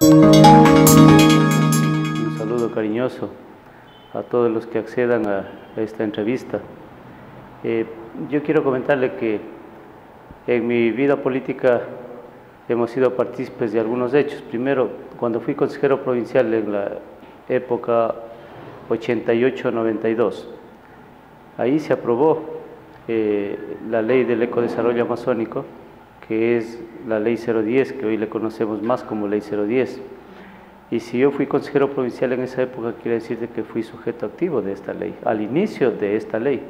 Un saludo cariñoso a todos los que accedan a esta entrevista. Yo quiero comentarle que en mi vida política hemos sido partícipes de algunos hechos. Primero, cuando fui consejero provincial en la época 88-92, ahí se aprobó la ley del ecodesarrollo amazónico, que es la ley 010, que hoy le conocemos más como ley 010. Y si yo fui consejero provincial en esa época, quiere decir que fui sujeto activo de esta ley, al inicio de esta ley.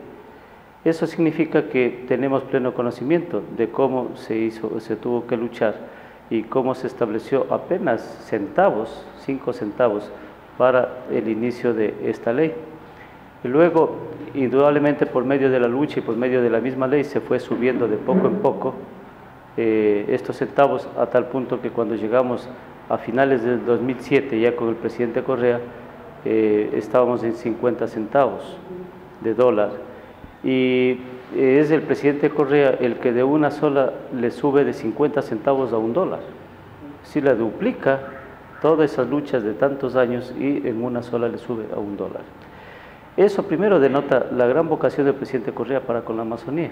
Eso significa que tenemos pleno conocimiento de cómo se tuvo que luchar y cómo se estableció apenas centavos, 5 centavos, para el inicio de esta ley. Y luego, indudablemente por medio de la lucha y por medio de la misma ley, se fue subiendo de poco en poco estos centavos, a tal punto que cuando llegamos a finales del 2007, ya con el presidente Correa, estábamos en 50 centavos de dólar. Y es el presidente Correa el que de una sola le sube de 50 centavos a $1. Si la duplica todas esas luchas de tantos años y en una sola le sube a $1. Eso primero denota la gran vocación del presidente Correa para con la Amazonía.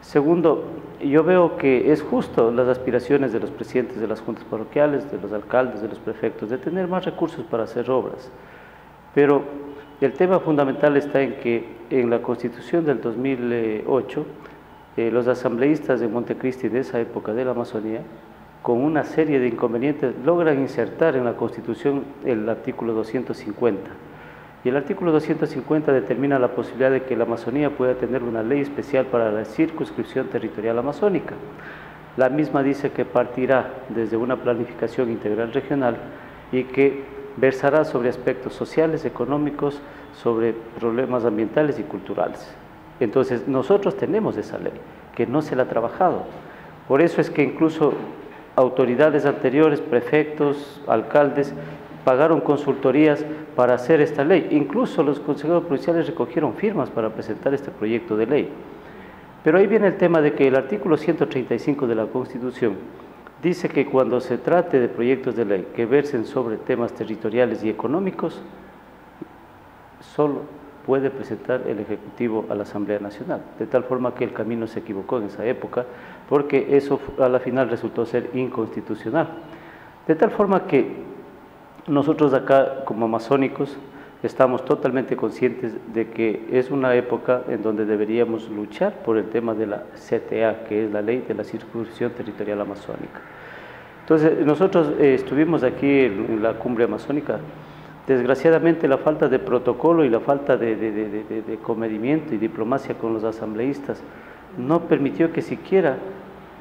Segundo, yo veo que es justo las aspiraciones de los presidentes de las juntas parroquiales, de los alcaldes, de los prefectos, de tener más recursos para hacer obras. Pero el tema fundamental está en que en la Constitución del 2008, los asambleístas de Montecristi de esa época de la Amazonía, con una serie de inconvenientes, logran insertar en la Constitución el artículo 250. Y el artículo 250 determina la posibilidad de que la Amazonía pueda tener una ley especial para la circunscripción territorial amazónica. La misma dice que partirá desde una planificación integral regional y que versará sobre aspectos sociales, económicos, sobre problemas ambientales y culturales. Entonces, nosotros tenemos esa ley, que no se la ha trabajado. Por eso es que incluso autoridades anteriores, prefectos, alcaldes, pagaron consultorías para hacer esta ley. Incluso los consejeros provinciales recogieron firmas para presentar este proyecto de ley. Pero ahí viene el tema de que el artículo 135 de la Constitución dice que cuando se trate de proyectos de ley que versen sobre temas territoriales y económicos, solo puede presentar el Ejecutivo a la Asamblea Nacional, de tal forma que el camino se equivocó en esa época, porque eso a la final resultó ser inconstitucional. De tal forma que nosotros acá, como amazónicos, estamos totalmente conscientes de que es una época en donde deberíamos luchar por el tema de la CTA, que es la Ley de la Circunscripción Territorial Amazónica. Entonces, nosotros estuvimos aquí en la cumbre amazónica. Desgraciadamente, la falta de protocolo y la falta de comedimiento y diplomacia con los asambleístas no permitió que siquiera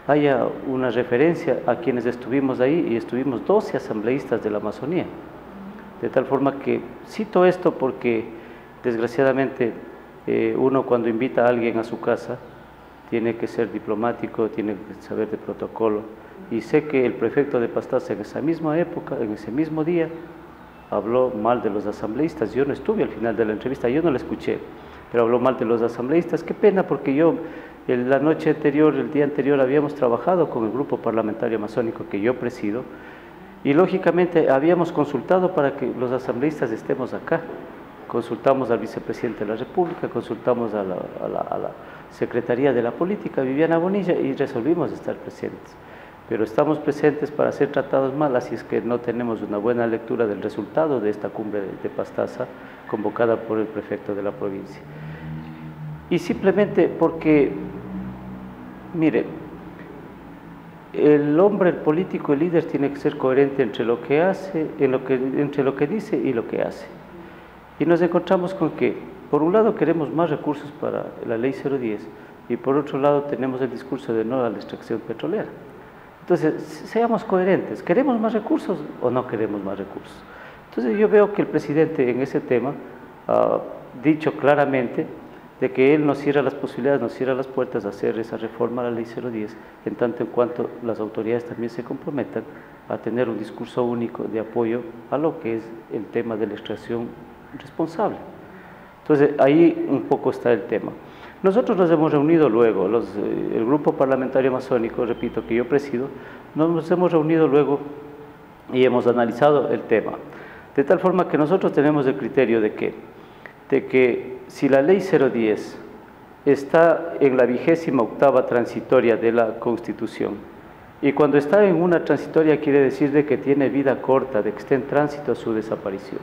haya una referencia a quienes estuvimos ahí, y estuvimos 12 asambleístas de la Amazonía. De tal forma que cito esto porque desgraciadamente uno cuando invita a alguien a su casa tiene que ser diplomático, tiene que saber de protocolo, y sé que el prefecto de Pastaza en esa misma época, en ese mismo día, habló mal de los asambleístas. Yo no estuve al final de la entrevista, yo no la escuché, pero habló mal de los asambleístas. Qué pena, porque yo la noche anterior, el día anterior, habíamos trabajado con el grupo parlamentario amazónico que yo presido, y lógicamente habíamos consultado para que los asambleístas estemos acá. Consultamos al vicepresidente de la República, consultamos a la Secretaría de la Política, Viviana Bonilla, y resolvimos estar presentes. Pero estamos presentes para ser tratados mal, así es que no tenemos una buena lectura del resultado de esta cumbre de Pastaza, convocada por el prefecto de la provincia. Y simplemente porque, mire, el hombre, el político, el líder tiene que ser coherente entre lo que hace, entre lo que dice y lo que hace. Y nos encontramos con que, por un lado, queremos más recursos para la ley 010, y por otro lado tenemos el discurso de no a la extracción petrolera. Entonces, seamos coherentes, ¿queremos más recursos o no queremos más recursos? Entonces yo veo que el presidente en ese tema ha dicho claramente de que él nos cierra las posibilidades, nos cierra las puertas a hacer esa reforma a la ley 010, en tanto en cuanto las autoridades también se comprometan a tener un discurso único de apoyo a lo que es el tema de la extracción responsable. Entonces, ahí un poco está el tema. Nosotros nos hemos reunido luego, el grupo parlamentario amazónico, repito, que yo presido, nos hemos reunido luego y hemos analizado el tema. De tal forma que nosotros tenemos el criterio de que si la ley 010 está en la 28ª transitoria de la Constitución, y cuando está en una transitoria quiere decir de que tiene vida corta, de que está en tránsito a su desaparición.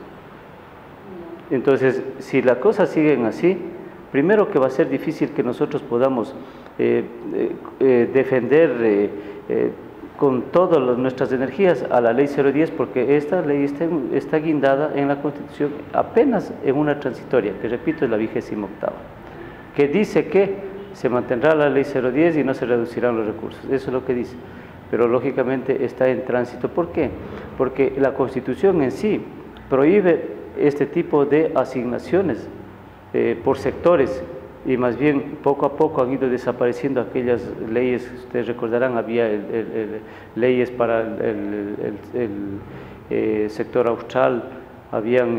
Entonces, si las cosas siguen así, primero que va a ser difícil que nosotros podamos defender con todas nuestras energías a la ley 010, porque esta ley está guindada en la Constitución apenas en una transitoria, que repito es la 28ª, que dice que se mantendrá la ley 010 y no se reducirán los recursos. Eso es lo que dice, pero lógicamente está en tránsito. ¿Por qué? Porque la Constitución en sí prohíbe este tipo de asignaciones por sectores, y más bien poco a poco han ido desapareciendo aquellas leyes. Ustedes recordarán, había leyes para el sector austral, habían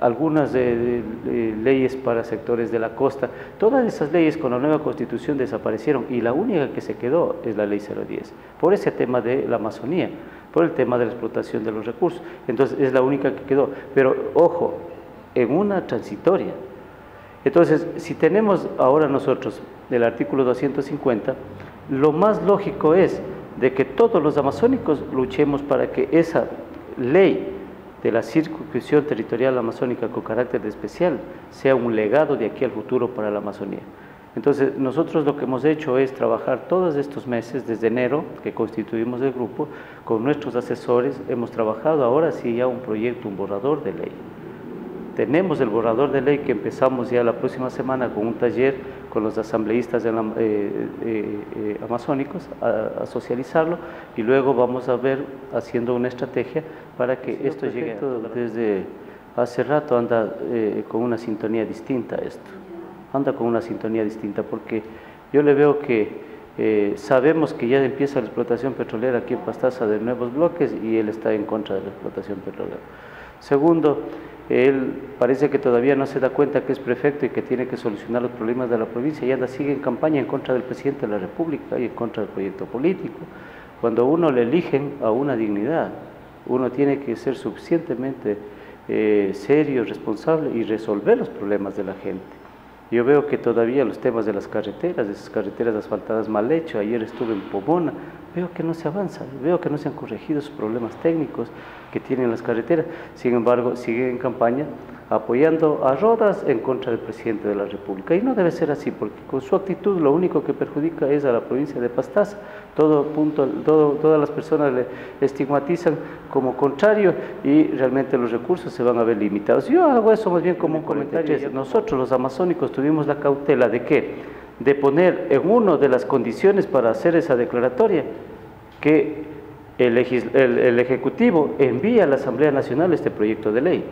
algunas leyes para sectores de la costa. Todas esas leyes con la nueva Constitución desaparecieron y la única que se quedó es la ley 010, por ese tema de la Amazonía, por el tema de la explotación de los recursos. Entonces es la única que quedó, pero ojo, en una transitoria. Entonces, si tenemos ahora nosotros el artículo 250, lo más lógico es de que todos los amazónicos luchemos para que esa ley de la circunscripción territorial amazónica con carácter especial sea un legado de aquí al futuro para la Amazonía. Entonces, nosotros lo que hemos hecho es trabajar todos estos meses, desde enero, que constituimos el grupo, con nuestros asesores, hemos trabajado ahora sí ya un proyecto, un borrador de ley. Tenemos el borrador de ley que empezamos ya la próxima semana con un taller con los asambleístas amazónicos a socializarlo, y luego vamos a ver haciendo una estrategia para que esto llegue. Desde hace rato anda con una sintonía distinta esto, anda con una sintonía distinta, porque yo le veo que sabemos que ya empieza la explotación petrolera aquí en Pastaza de nuevos bloques y él está en contra de la explotación petrolera. Segundo, él parece que todavía no se da cuenta que es prefecto y que tiene que solucionar los problemas de la provincia y anda, sigue en campaña en contra del presidente de la República y en contra del proyecto político. Cuando uno le eligen a una dignidad, uno tiene que ser suficientemente serio, responsable y resolver los problemas de la gente. Yo veo que todavía los temas de las carreteras, de esas carreteras asfaltadas mal hechas, ayer estuve en Pomona, veo que no se avanza, veo que no se han corregido esos problemas técnicos que tienen las carreteras. Sin embargo, sigue en campaña apoyando a Rodas en contra del presidente de la República, y no debe ser así, porque con su actitud lo único que perjudica es a la provincia de Pastaza. Todas las personas le estigmatizan como contrario y realmente los recursos se van a ver limitados. Yo hago eso más bien como un comentario. Nosotros los amazónicos tuvimos la cautela de ¿qué? De poner en una de las condiciones para hacer esa declaratoria que el Ejecutivo envía a la Asamblea Nacional este proyecto de ley,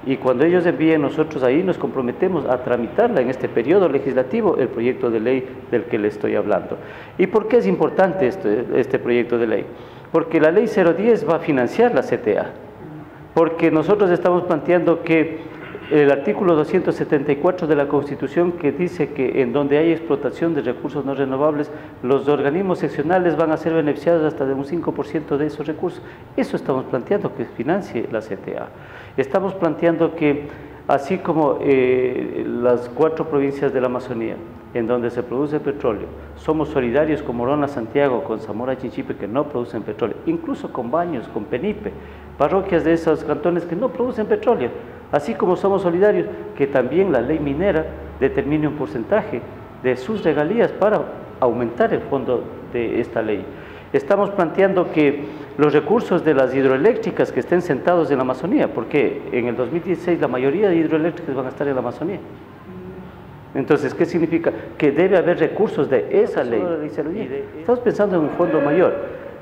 y cuando ellos envíen, nosotros ahí nos comprometemos a tramitarla en este periodo legislativo, el proyecto de ley del que le estoy hablando. ¿Y por qué es importante este proyecto de ley? Porque la ley 010 va a financiar la CTA, porque nosotros estamos planteando que el artículo 274 de la Constitución, que dice que en donde hay explotación de recursos no renovables, los organismos seccionales van a ser beneficiados hasta de un 5% de esos recursos. Eso estamos planteando, que financie la CTA. Estamos planteando que, así como las 4 provincias de la Amazonía, en donde se produce petróleo, somos solidarios con Morona, Santiago, con Zamora, Chinchipe, que no producen petróleo, incluso con Baños, con Penipe, parroquias de esos cantones que no producen petróleo, así como somos solidarios que también la ley minera determine un porcentaje de sus regalías para aumentar el fondo de esta ley. Estamos planteando que los recursos de las hidroeléctricas que estén sentados en la Amazonía, porque en el 2016 la mayoría de hidroeléctricas van a estar en la Amazonía. Entonces, ¿qué significa? Que debe haber recursos de esa ley. Estamos pensando en un fondo mayor,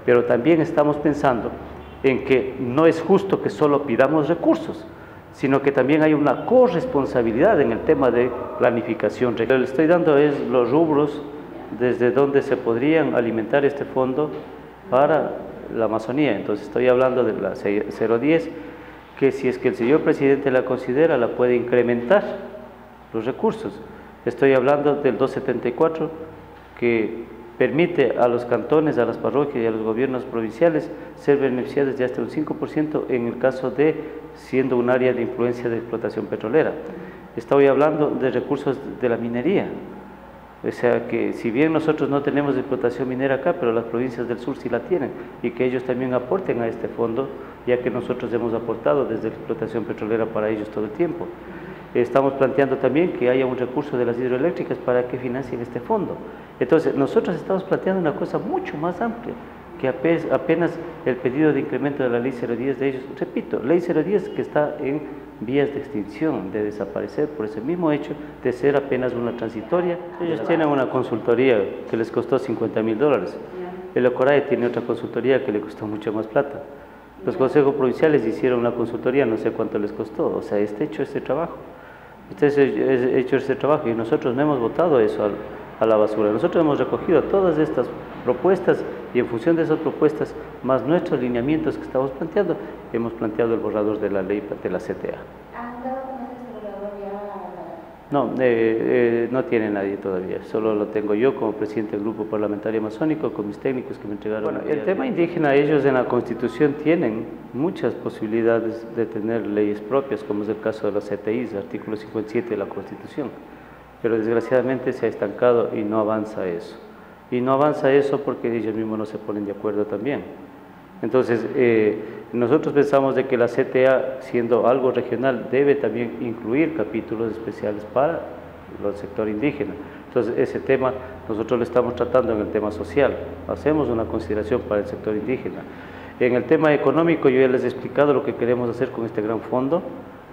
pero también estamos pensando en que no es justo que solo pidamos recursos, sino que también hay una corresponsabilidad en el tema de planificación. Lo que le estoy dando es los rubros desde donde se podrían alimentar este fondo para la Amazonía. Entonces estoy hablando de la 010, que si es que el señor presidente la considera, la puede incrementar los recursos. Estoy hablando del 274, que permite a los cantones, a las parroquias y a los gobiernos provinciales ser beneficiados de hasta un 5% en el caso de siendo un área de influencia de explotación petrolera. Estoy hablando de recursos de la minería. O sea que si bien nosotros no tenemos explotación minera acá, pero las provincias del sur sí la tienen, y que ellos también aporten a este fondo, ya que nosotros hemos aportado desde la explotación petrolera para ellos todo el tiempo. Estamos planteando también que haya un recurso de las hidroeléctricas para que financien este fondo. Entonces, nosotros estamos planteando una cosa mucho más amplia, que apenas el pedido de incremento de la ley 010 de ellos, repito, ley 010 que está en vías de extinción, de desaparecer por ese mismo hecho de ser apenas una transitoria. Ellos tienen una consultoría que les costó $50.000, el Ocorae tiene otra consultoría que le costó mucho más plata. Los consejos provinciales hicieron una consultoría, no sé cuánto les costó, o sea, está hecho este trabajo. Hecho este trabajo y nosotros no hemos votado eso a la basura. Nosotros hemos recogido todas estas propuestas y en función de esas propuestas, más nuestros lineamientos que estamos planteando, hemos planteado el borrador de la ley de la CTA. ¿Han dado con ese borrador ya? No, no tiene nadie todavía, solo lo tengo yo como presidente del grupo parlamentario amazónico con mis técnicos que me entregaron. Bueno, el tema indígena, ellos en la Constitución tienen muchas posibilidades de tener leyes propias, como es el caso de los CTIs, el artículo 57 de la Constitución, pero desgraciadamente se ha estancado y no avanza eso. Y no avanza eso porque ellos mismos no se ponen de acuerdo también. Entonces, nosotros pensamos de que la CTA, siendo algo regional, debe también incluir capítulos especiales para el sector indígena. Entonces, ese tema nosotros lo estamos tratando en el tema social. Hacemos una consideración para el sector indígena. En el tema económico, yo ya les he explicado lo que queremos hacer con este gran fondo.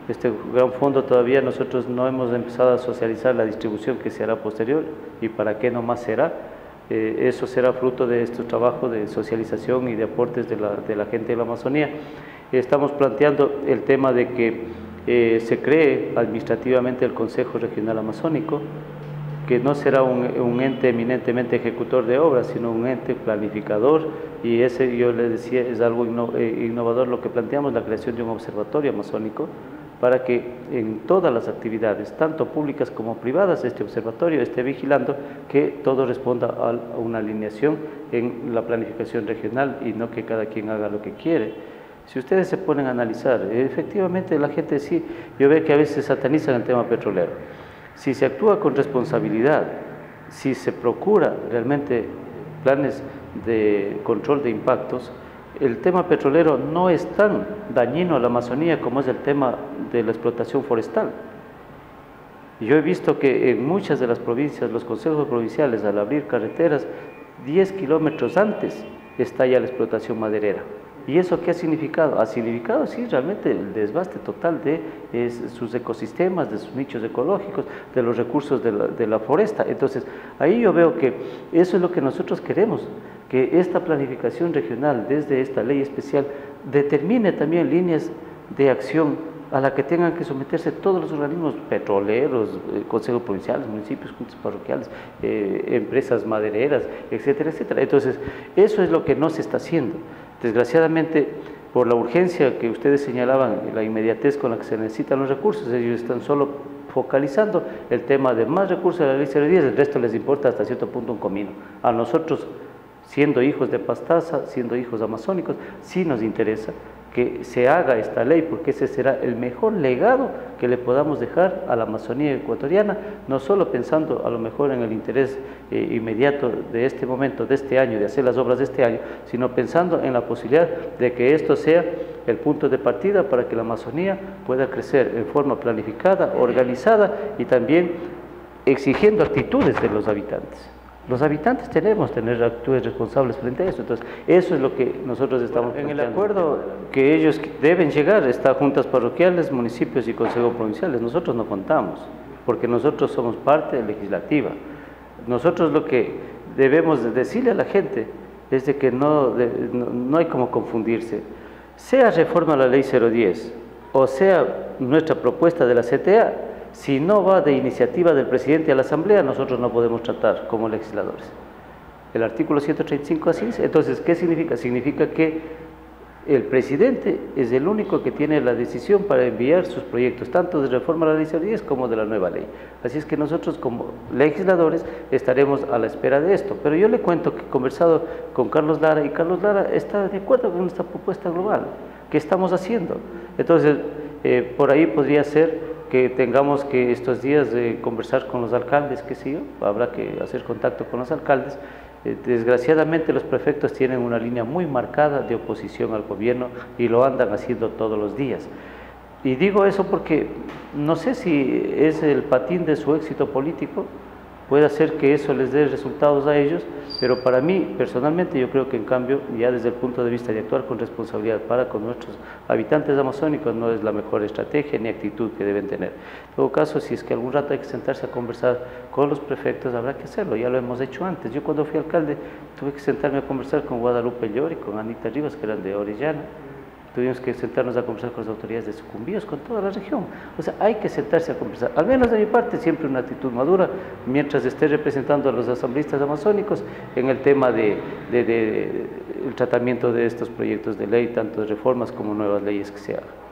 Este gran fondo todavía nosotros no hemos empezado a socializar la distribución que se hará posterior y para qué nomás será. Eso será fruto de este trabajo de socialización y de aportes de la gente de la Amazonía. Estamos planteando el tema de que se cree administrativamente el Consejo Regional Amazónico, que no será un ente eminentemente ejecutor de obras, sino un ente planificador, y ese, yo les decía, es algo innovador lo que planteamos, la creación de un observatorio amazónico, para que en todas las actividades, tanto públicas como privadas, este observatorio esté vigilando que todo responda a una alineación en la planificación regional y no que cada quien haga lo que quiere. Si ustedes se ponen a analizar, efectivamente la gente sí, yo veo que a veces satanizan el tema petrolero. Si se actúa con responsabilidad, si se procura realmente planes de control de impactos, el tema petrolero no es tan dañino a la Amazonía como es el tema de la explotación forestal. Yo he visto que en muchas de las provincias, los consejos provinciales, al abrir carreteras, 10 kilómetros antes está ya la explotación maderera. ¿Y eso qué ha significado? Ha significado, sí, realmente el desbaste total de sus ecosistemas, de sus nichos ecológicos, de los recursos de la foresta. Entonces, ahí yo veo que eso es lo que nosotros queremos, que esta planificación regional, desde esta ley especial, determine también líneas de acción a la que tengan que someterse todos los organismos petroleros, consejos provinciales, municipios, juntas parroquiales, empresas madereras, etcétera, etcétera. Entonces, eso es lo que no se está haciendo. Desgraciadamente, por la urgencia que ustedes señalaban, la inmediatez con la que se necesitan los recursos, ellos están solo focalizando el tema de más recursos de la ley 010, el resto les importa hasta cierto punto un comino. A nosotros, siendo hijos de Pastaza, siendo hijos amazónicos, sí nos interesa que se haga esta ley, porque ese será el mejor legado que le podamos dejar a la Amazonía ecuatoriana, no solo pensando a lo mejor en el interés inmediato de este momento, de este año, de hacer las obras de este año, sino pensando en la posibilidad de que esto sea el punto de partida para que la Amazonía pueda crecer en forma planificada, organizada y también exigiendo actitudes de los habitantes. Los habitantes tenemos que tener actitudes responsables frente a eso. Entonces, eso es lo que nosotros estamos planteando. En el acuerdo que ellos deben llegar está juntas parroquiales, municipios y consejos provinciales. Nosotros no contamos, porque nosotros somos parte legislativa. Nosotros lo que debemos decirle a la gente es de que no hay como confundirse. Sea reforma a la ley 010 o sea nuestra propuesta de la CTA, si no va de iniciativa del presidente a la Asamblea, nosotros no podemos tratar como legisladores. El artículo 135 así dice. Entonces, ¿qué significa? Significa que El presidente es el único que tiene la decisión para enviar sus proyectos, tanto de reforma a la ley 010 como de la nueva ley. Así es que nosotros como legisladores estaremos a la espera de esto. Pero yo le cuento que he conversado con Carlos Lara y Carlos Lara está de acuerdo con esta propuesta global que estamos haciendo. Entonces, por ahí podría ser que tengamos que estos días conversar con los alcaldes, qué sé yo, habrá que hacer contacto con los alcaldes. Desgraciadamente los prefectos tienen una línea muy marcada de oposición al gobierno y lo andan haciendo todos los días. Y digo eso porque no sé si es el patín de su éxito político, puede hacer que eso les dé resultados a ellos, pero para mí, personalmente, yo creo que en cambio, ya desde el punto de vista de actuar con responsabilidad para con nuestros habitantes amazónicos, no es la mejor estrategia ni actitud que deben tener. En todo caso, si es que algún rato hay que sentarse a conversar con los prefectos, habrá que hacerlo, ya lo hemos hecho antes. Yo cuando fui alcalde tuve que sentarme a conversar con Guadalupe Llori, con Anita Rivas, que eran de Orellana. Tuvimos que sentarnos a conversar con las autoridades de Sucumbíos, con toda la región. O sea, hay que sentarse a conversar. Al menos de mi parte, siempre una actitud madura, mientras esté representando a los asambleístas amazónicos en el tema el tratamiento de estos proyectos de ley, tanto de reformas como nuevas leyes que se hagan.